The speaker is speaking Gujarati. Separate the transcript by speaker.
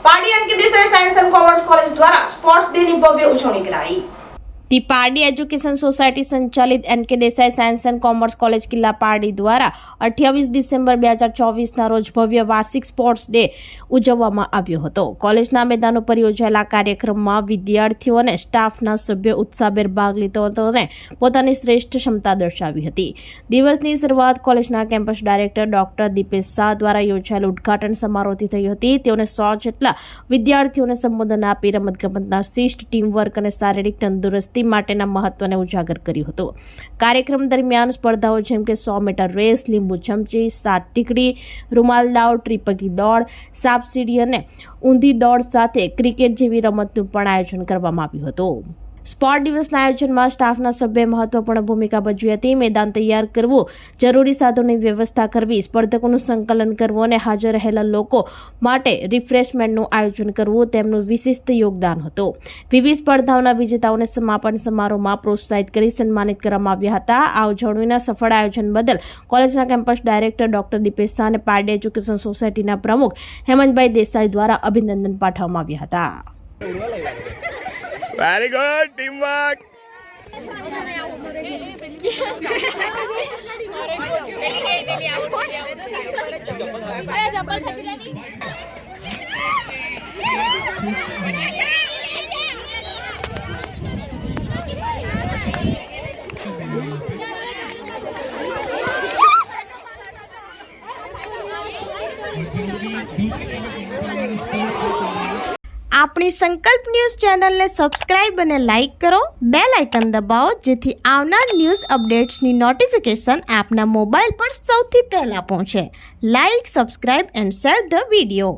Speaker 1: Pardi NK Desai science and commerce college દ્વારા સ્પોર્ટ્સ ડે ની ભવ્ય ઉજવણી કરાઈ। ધી પારડી એજ્યુકેશન સોસાયટી સંચાલિત NK Desai science and commerce college કિલ્લા પારડી દ્વારા 28 ડિસેમ્બર 2024ના રોજ ભવ્ય વાર્ષિક સ્પોર્ટ્સ ડે ઉજવવામાં આવ્યો હતો। કોલેજના મેદાનો પર યોજાયેલા કાર્યક્રમમાં વિદ્યાર્થીઓ અને સ્ટાફના સભ્યો ઉત્સાહભેર ભાગ લીધો હતો અને પોતાની શ્રેષ્ઠ ક્ષમતા દર્શાવી હતી। દિવસની શરૂઆત કોલેજના campus director doctor Dipesh Shah દ્વારા યોજાયેલ ઉદ્ઘાટન સમારોહથી થઈ હતી। તેઓને 100 જેટલા વિદ્યાર્થીઓને સંબોધન આપી રમતગમતના શિસ્ત, ટીમવર્ક અને શારીરિક તંદુરસ્તી માટેના મહત્વને ઉજાગર કર્યું હતું। કાર્યક્રમ દરમિયાન સ્પર્ધાઓ જેમ કે 100 મીટર રેસ, લીંબુ ચમચી, 7 ટીકડી, રૂમાલ દાવ, ટ્રીપકી દોડ, સાપસીડી અને ઊંધી દોડ સાથે ક્રિકેટ જેવી રમતનું પણ આયોજન કરવામાં આવ્યું હતું। સ્પોર્ટ દિવસના આયોજનમાં સ્ટાફના સભ્યોએ મહત્વપૂર્ણ ભૂમિકા ભજવી હતી। મેદાન તૈયાર કરવું, જરૂરી સાધનોની વ્યવસ્થા કરવી, સ્પર્ધકોનું સંકલન કરવું અને હાજર રહેલા લોકો માટે રિફ્રેશમેન્ટનું આયોજન કરવું તેમનું વિશિષ્ટ યોગદાન હતું। વિવિધ સ્પર્ધાઓના વિજેતાઓને સમાપન સમારોહમાં પ્રોત્સાહિત કરી સન્માનિત કરવામાં આવ્યા હતા। આ ઉજવણીના સફળ આયોજન બદલ કોલેજના campus director doctor Dipesh Shah અને પારડી એજ્યુકેશન સોસાયટીના પ્રમુખ હેમંતભાઈ દેસાઈ દ્વારા અભિનંદન પાઠવવામાં આવ્યા હતા।
Speaker 2: Very good teamwork.
Speaker 3: આપણી સંકલ્પ ન્યૂઝ ચેનલને સબસ્ક્રાઇબ અને લાઇક કરો, બેલ આઇકન દબાવો જેથી આવનાર ન્યૂઝ અપડેટ્સની નોટિફિકેશન આપના મોબાઈલ પર સૌથી પહેલા પહોંચે। Like, subscribe and share the video.